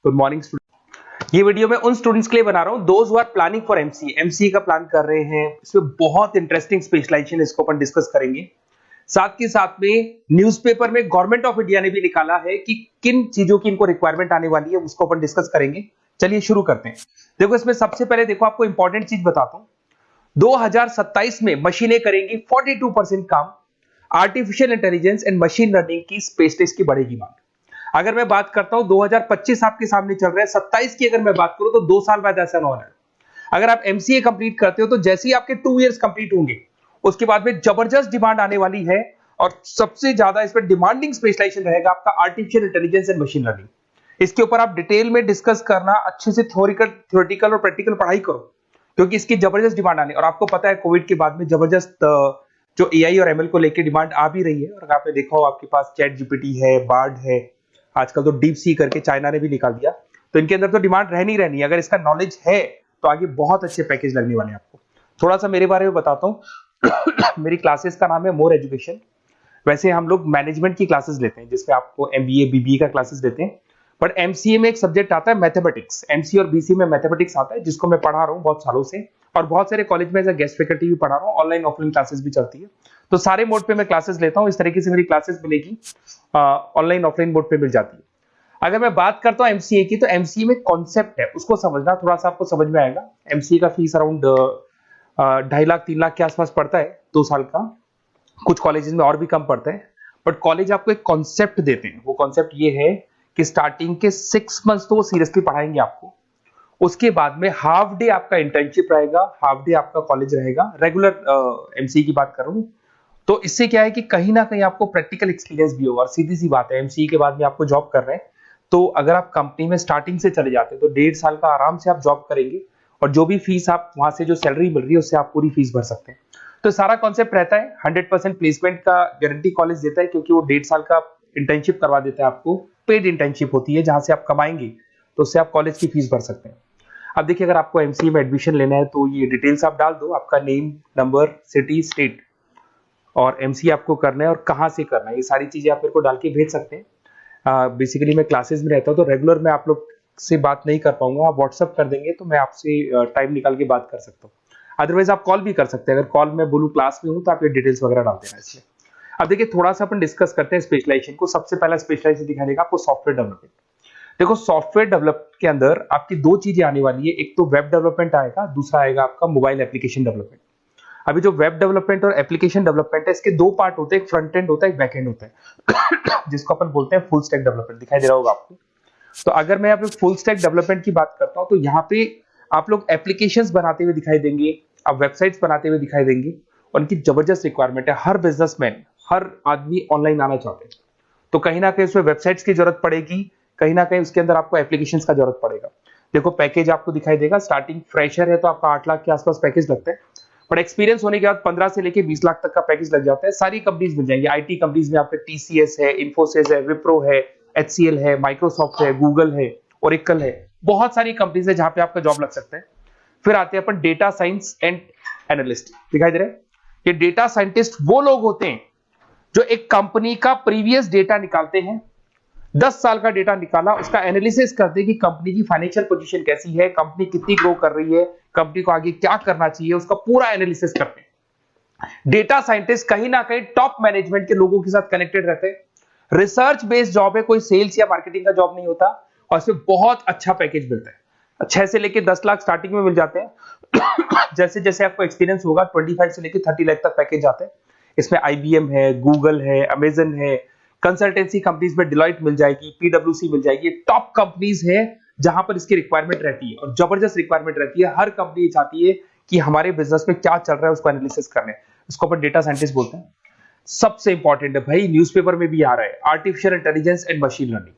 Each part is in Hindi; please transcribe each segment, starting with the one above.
Good morning student. ये वीडियो मैं उन स्टूडेंट्स के लिए बना रहा हूं those who are planning for MCA, MCA का प्लान कर रहे हैं। इसमें बहुत इंटरेस्टिंग स्पेशलाइजेशन इसको अपन डिस्कस करेंगे। साथ के साथ में न्यूज़पेपर में गवर्नमेंट ऑफ इंडिया ने भी निकाला है कि किन चीजों की इनको रिक्वायरमेंट आने वाली है, उसको अपन डिस्कस करेंगे। चलिए शुरू करते हैं। देखो इसमें सबसे पहले देखो आपको इंपॉर्टेंट चीज बताता हूं। 2027 में मशीनें करेंगी 42% काम। Artificial intelligence and machine learning की स्पेशलिस्ट की बढ़ेगी मांग। अगर मैं बात करता हूं 2025 आपके सामने चल रहा है, 27 की अगर मैं बात करूं तो 2 साल बाद ऐसा ना होना है। अगर आप एमसीए कंप्लीट करते हो तो जैसे ही आपके 2 इयर्स कंप्लीट होंगे उसके बाद में जबरदस्त डिमांड आने वाली है और सबसे ज्यादा इस पर डिमांडिंग स्पेशलाइजेशन रहेगा आपका artificial intelligence and machine learning. इसके ऊपर आप डिटेल में डिस्कस करना, अच्छे से थ्योरेटिकल और प्रैक्टिकल पढ़ाई करो क्योंकि इसकी जबरदस्त डिमांड आने। और आपको पता है कोविड के बाद में जबरदस्त जो एआई और एमएल को लेकर डिमांड आ भी रही है। और अगर आपने देखा हो आपके पास चैट जीपीटी है, बार्ड है, आजकल तो डीप सी करके चाइना ने भी निकाल दिया, तो इनके अंदर तो डिमांड रहनी रहनी है। अगर इसका नॉलेज है तो आगे बहुत अच्छे पैकेज लगने वाले हैं आपको। थोड़ा सा मेरे बारे में बताता हूँ। मेरी क्लासेस का नाम है मोर एजुकेशन। वैसे हम लोग मैनेजमेंट की क्लासेस लेते हैं जिसमें आपको एमबीए बीबीए का क्लासेस देते हैं, बट एमसीए में एक सब्जेक्ट आता है मैथमेटिक्स। एमसीए और बीसीए में मैथमेटिक्स आता है जिसको मैं पढ़ा रहा हूँ बहुत सालों से, और बहुत सारे कॉलेज में एज अ गेस्ट फैकल्टी भी पढ़ा रहा हूँ। ऑनलाइन ऑफलाइन क्लासेस भी चलती है, तो सारे मोड पे मैं क्लासेस लेता हूँ। इस तरीके से मेरी क्लासेस मिलेगी, ऑनलाइन ऑफलाइन मोड पे मिल जाती है। अगर मैं बात करता हूँ एमसीए की, तो एमसीए में कॉन्सेप्ट है उसको समझना, थोड़ा सा आपको समझ में आएगा। एमसीए का फीस अराउंड 2.5 लाख 3 लाख के आसपास पड़ता है 2 साल का। कुछ कॉलेजेस में और भी कम पड़ता है, बट कॉलेज आपको एक कॉन्सेप्ट देते हैं। वो कॉन्सेप्ट ये है कि स्टार्टिंग के 6 मंथ्स तो वो सीरियसली पढ़ाएंगे आपको। उसके बाद में हाफ डे आपका इंटर्नशिप रहेगा, हाफ डे आपका कॉलेज रहेगा। रेगुलर एमसीए की बात कर रहा हूँ, तो इससे क्या है कि कहीं ना कहीं आपको प्रैक्टिकल एक्सपीरियंस भी होगा। और सीधी सी बात है, एमसीए के बाद में आपको जॉब कर रहे हैं, तो अगर आप कंपनी में स्टार्टिंग से चले जाते हैं तो 1.5 साल का आराम से आप जॉब करेंगे, और जो भी फीस आप वहां से जो सैलरी मिल रही है उससे आप पूरी फीस भर सकते हैं। तो सारा कॉन्सेप्ट रहता है। 100% प्लेसमेंट का गारंटी कॉलेज देता है क्योंकि वो 1.5 साल का इंटर्नशिप करवा देता है आपको। पेड इंटर्नशिप होती है जहां से आप कमाएंगे, तो उससे आप कॉलेज की फीस भर सकते हैं। अब देखिए, अगर आपको एमसीए में एडमिशन लेना है तो ये डिटेल्स आप डाल दो, आपका नेम, नंबर, सिटी, स्टेट, और एमसीए आपको करना है और कहाँ से करना है, ये सारी चीजें आप मेरे को डाल के भेज सकते हैं। बेसिकली मैं क्लासेस में रहता हूँ तो रेगुलर मैं आप लोग से बात नहीं कर पाऊंगा। आप व्हाट्सअप कर देंगे तो मैं आपसे टाइम निकाल के बात कर सकता हूँ। अदरवाइज आप कॉल भी कर सकते हैं। अगर कॉल में बोलूँ क्लास में हूँ तो आप ये डिटेल्स वगैरह डाल देना इसमें। अब देखिए, थोड़ा सा अपन डिस्कस करते हैं स्पेशलाइजेशन को। सबसे पहला स्पेशलाइजेशन दिखाई देगा आपको सॉफ्टवेयर डेवलपमेंट। देखो, सॉफ्टवेयर डेवलप के अंदर आपकी 2 चीजें आने वाली है। एक तो वेब डेवलपमेंट आएगा, दूसरा आएगा आपका मोबाइल एप्लीकेशन डेवलपमेंट। अभी जो वेब डेवलपमेंट और एप्लीकेशन डेवलपमेंट है, इसके 2 पार्ट होते हैं, एक फ्रंट एंड होता है, एक बैक एंड होता है जिसको अपन बोलते हैं फुल स्टैक डेवलपमेंट। दिखाई दे रहा होगा आपको। तो अगर मैं यहाँ पे फुल स्टैक डेवलपमेंट की बात करता हूँ तो यहाँ पे आप लोग एप्लीकेशंस बनाते हुए दिखाई देंगे, आप वेबसाइट्स बनाते हुए दिखाई देंगे, और उनकी जबरदस्त रिक्वायरमेंट है। हर बिजनेसमैन, हर आदमी ऑनलाइन आना चाहते हैं, तो कहीं ना कहीं उसमें वेबसाइट्स की जरूरत पड़ेगी, कहीं ना कहीं उसके अंदर आपको एप्लीकेशंस का जरूरत पड़ेगा। देखो, पैकेज आपको दिखाई देगा। स्टार्टिंग फ्रेशर है तो आपका 8 लाख के आसपास पैकेज लगता है, बट एक्सपीरियंस होने के बाद 15 से लेके 20 लाख तक का पैकेज लग जाता है। सारी कंपनीज मिल जाएंगी। आईटी कंपनीज में आपके टीसीएस है, इन्फोसिस है, विप्रो है, एचसीएल है, माइक्रोसॉफ्ट है, गूगल है, ओरेकल है, बहुत सारी कंपनीज है जहां पे आपका जॉब लग सकता है। फिर आते हैं अपन डेटा साइंस एंड एनालिस्ट। दिखाई दे रहे हैं? ये डेटा साइंटिस्ट वो लोग होते हैं जो एक कंपनी का प्रीवियस डेटा निकालते हैं। 10 साल का डेटा निकाला, उसका एनालिसिस करते हैं कि कंपनी की फाइनेंशियल पोजीशन कैसी है, कंपनी कितनी ग्रो कर रही है, कंपनी को आगे क्या करना चाहिए, उसका पूरा एनालिसिस करते हैं। डेटा साइंटिस्ट कहीं ना कहीं टॉप मैनेजमेंट के लोगों के साथ कनेक्टेड रहते हैं। रिसर्च बेस्ड जॉब है, कोई सेल्स या मार्केटिंग का जॉब नहीं होता, और इसमें बहुत अच्छा पैकेज मिलता है। 6 से लेके 10 लाख स्टार्टिंग में मिल जाते हैं। जैसे जैसे आपको एक्सपीरियंस होगा 25 से लेके 30 लाख तक पैकेज आते हैं। इसमें आईबीएम है, गूगल है, अमेजन है, कंसल्टेंसी कंपनीज में डिलॉयट मिल जाएगी, पीडब्ल्यूसी मिल जाएगी। टॉप कंपनीज है जहां पर इसकी रिक्वायरमेंट रहती है, और जबरदस्त रिक्वायरमेंट रहती है। हर कंपनी चाहती है कि हमारे बिजनेस में क्या चल रहा है उसको एनालिसिस करने, इसको अपन डेटा साइंटिस्ट बोलते हैं। सबसे इंपॉर्टेंट है भाई, न्यूज़पेपर में भी आ रहा है, artificial intelligence and machine learning.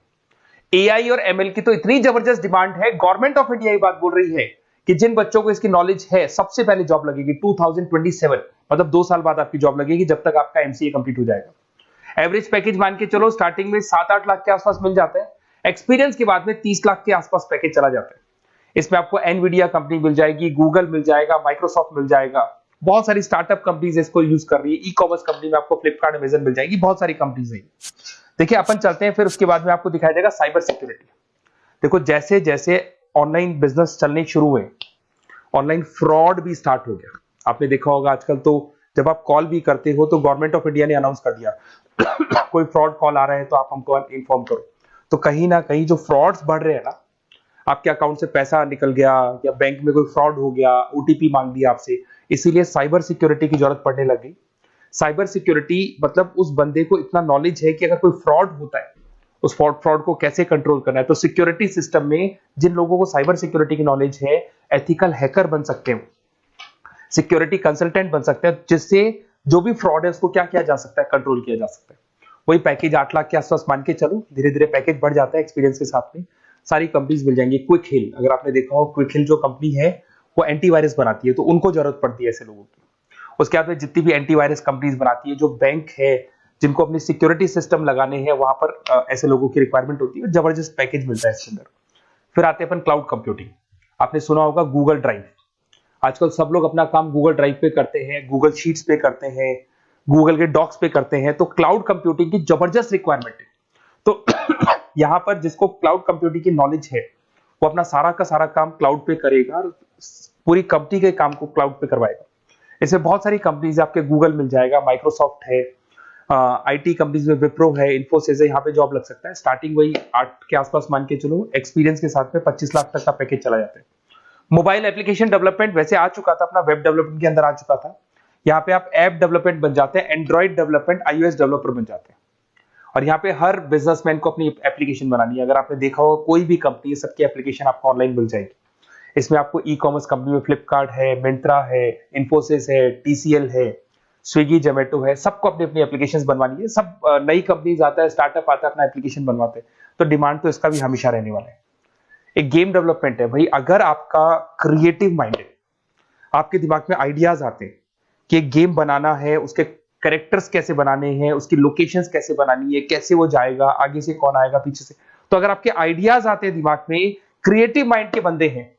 AI और एमएल की तो इतनी जबरदस्त डिमांड है, गवर्नमेंट ऑफ इंडिया ये बात बोल रही है कि जिन बच्चों को इसकी नॉलेज है सबसे पहले जॉब लगेगी 2027, मतलब 2 साल बाद आपकी जॉब लगेगी जब तक आपका एमसीए कंप्लीट हो जाएगा। एवरेज पैकेज मान के चलो स्टार्टिंग में 7-8 लाख के आसपास मिल जाते हैं। एक्सपीरियंस के बाद में 30 लाख के आसपास पैकेज चला जाता है। इसमें आपको एनवीडिया कंपनी मिल जाएगी, गूगल मिल जाएगा, माइक्रोसॉफ्ट मिल जाएगा, बहुत सारी स्टार्टअप कंपनीज इसको यूज कर रही है। ई कॉमर्स कंपनी में आपको फ्लिपकार्ट, अमेजन मिल जाएगी, बहुत सारी कंपनीज है। देखिए, अपन चलते हैं फिर उसके बाद में आपको दिखाई देगा साइबर सिक्योरिटी। देखो जैसे जैसे ऑनलाइन बिजनेस चलने शुरू हुए, ऑनलाइन फ्रॉड भी स्टार्ट हो गया। आपने देखा होगा आजकल तो जब आप कॉल भी करते हो तो गवर्नमेंट ऑफ इंडिया ने अनाउंस कर दिया कोई फ्रॉड कॉल आ रहा है तो आप हमको इन्फॉर्म करो। तो कहीं ना कहीं जो फ्रॉड्स बढ़ रहे हैं ना, आपके अकाउंट से पैसा निकल गया या बैंक में कोई फ्रॉड हो गया, ओटीपी मांग लिया आपसे, इसीलिए साइबर सिक्योरिटी की जरूरत पड़ने लगी। साइबर सिक्योरिटी मतलब उस बंदे को इतना नॉलेज है कि अगर कोई फ्रॉड होता है उस फ्रॉड को कैसे कंट्रोल करना है। तो सिक्योरिटी सिस्टम में जिन लोगों को साइबर सिक्योरिटी की नॉलेज है, एथिकल हैकर बन सकते हैं, सिक्योरिटी कंसल्टेंट बन सकते हैं, जिससे जो भी फ्रॉड है उसको क्या किया जा सकता है, कंट्रोल किया जा सकता है। वही पैकेज 8 लाख के आसपास मान के चलो, धीरे धीरे पैकेज बढ़ जाता है एक्सपीरियंस के साथ में। सारी कंपनीज मिल जाएंगी। क्विक हिल, अगर आपने देखा हो, क्विक हिल जो कंपनी है वो एंटीवायरस बनाती है, तो उनको जरूरत पड़ती है ऐसे लोगों की। उसके बाद में जितनी भी एंटीवायरस कंपनीज बनाती है, जो बैंक है जिनको अपनी सिक्योरिटी सिस्टम लगाने हैं, वहां पर ऐसे लोगों की रिक्वायरमेंट होती है। जबरदस्त पैकेज मिलता है इसके अंदर। फिर आते हैं अपन क्लाउड कंप्यूटिंग। आपने सुना होगा गूगल ड्राइव। आजकल सब लोग अपना काम गूगल ड्राइव पे करते हैं, गूगल शीट्स पे करते हैं, गूगल के डॉक्स पे करते हैं। तो क्लाउड कंप्यूटिंग की जबरदस्त रिक्वायरमेंट है। तो यहाँ पर जिसको क्लाउड कंप्यूटिंग की नॉलेज है वो अपना सारा का सारा काम क्लाउड पे करेगा, पूरी कंपनी के काम को क्लाउड पे करवाएगा। इसमें बहुत सारी कंपनीज, आपके गूगल मिल जाएगा, माइक्रोसॉफ्ट है, आईटी कंपनीज में विप्रो है, इन्फोसिस है, यहाँ पे जॉब लग सकता है। स्टार्टिंग वही 8 के आसपास मान के चलो, एक्सपीरियंस के साथ में 25 लाख तक का पैकेज चला जाता है। मोबाइल एप्लीकेशन डेवलपमेंट वैसे आ चुका था, अपना वेब डेवलपमेंट के अंदर आ चुका था। यहाँ पे आप ऐप डेवलपमेंट बन जाते हैं, एंड्रॉइड डेवलपमेंट, आईओएस डेवलपर बन जाते हैं। और यहाँ पे हर बिजनेसमैन को अपनी एप्लीकेशन बनानी है। अगर आपने देखा हो कोई भी कंपनी, सबकी एप्लीकेशन आपको ऑनलाइन मिल जाएगी। इसमें आपको ई कॉमर्स कंपनी में फ्लिपकार्ट है, मिंत्रा है, इन्फोसिस है, टीसीएल है, स्विगी, जोमेटो है, सबको अपनी अपनी एप्लीकेशन बनवानी है। सब नई कंपनीज आता है, स्टार्टअप आता है, अपना एप्लीकेशन बनवाते हैं। तो डिमांड तो इसका भी हमेशा रहने वाला है। एक गेम डेवलपमेंट है भाई। अगर आपका क्रिएटिव माइंड है, आपके दिमाग में आइडियाज आते हैं कि एक गेम बनाना है, उसके कैरेक्टर्स कैसे बनाने हैं, उसकी लोकेशंस कैसे बनानी है, कैसे वो जाएगा, आगे से कौन आएगा, पीछे से, तो अगर आपके आइडियाज आते हैं दिमाग में, क्रिएटिव माइंड के बंदे हैं,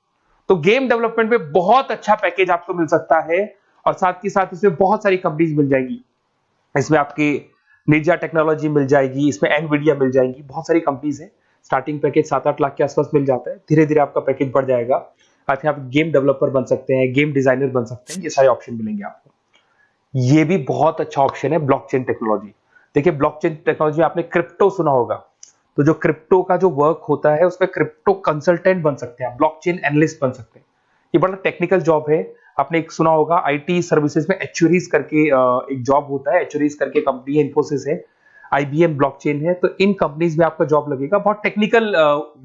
तो गेम डेवलपमेंट में बहुत अच्छा पैकेज आपको मिल सकता है। और साथ ही साथ इसमें बहुत सारी कंपनीज मिल जाएगी। इसमें आपकी निंजा टेक्नोलॉजी मिल जाएगी, इसमें एनवीडिया मिल जाएंगी, बहुत सारी कंपनीज है। स्टार्टिंग पैकेज 7-8 लाख के आसपास मिल जाता है। धीरे धीरे आपका पैकेज बढ़ जाएगा। आप गेम डेवलपर बन सकते हैं, गेम डिजाइनर बन सकते हैं, ये सारे ऑप्शन मिलेंगे आपको। ये भी बहुत अच्छा ऑप्शन है ब्लॉकचेन टेक्नोलॉजी। देखिए ब्लॉकचेन टेक्नोलॉजी में आपने क्रिप्टो सुना होगा, तो जो क्रिप्टो का जो वर्क होता है उसमें क्रिप्टो कंसल्टेंट बन सकते हैं, ब्लॉकचेन एनालिस्ट बन सकते हैं। ये बड़ा टेक्निकल जॉब है। आपने एक सुना होगा आईटी सर्विसेज में एचुरीज करके एक जॉब होता है, एचुरीज करके कंपनी है, इन्फोसिस है, आईबीएम ब्लॉकचेन है। तो इन कंपनीज में आपका जॉब लगेगा। बहुत टेक्निकल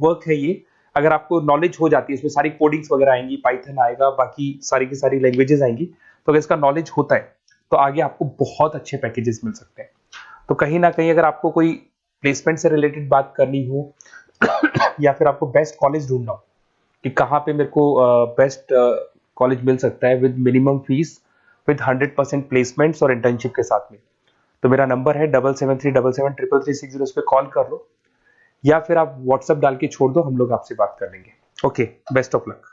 वर्क है ये। अगर आपको नॉलेज हो जाती है, इसमें सारी कोडिंग्स वगैरह आएंगी, पाइथन आएगा, बाकी सारी की सारी लैंग्वेजेस आएंगी। तो अगर इसका नॉलेज होता है तो आगे आपको बहुत अच्छे पैकेजेस मिल सकते हैं। तो कहीं ना कहीं अगर आपको कोई प्लेसमेंट से रिलेटेड बात करनी हो या फिर आपको बेस्ट कॉलेज ढूंढना हो कि कहाँ पे मेरे को बेस्ट कॉलेज मिल सकता है with minimum fees, with 100% placements और इंटर्नशिप के साथ में, तो मेरा नंबर है 7737733360। उस पर कॉल कर लो या फिर आप व्हाट्सएप डाल के छोड़ दो, हम लोग आपसे बात कर लेंगे। Okay, best of luck.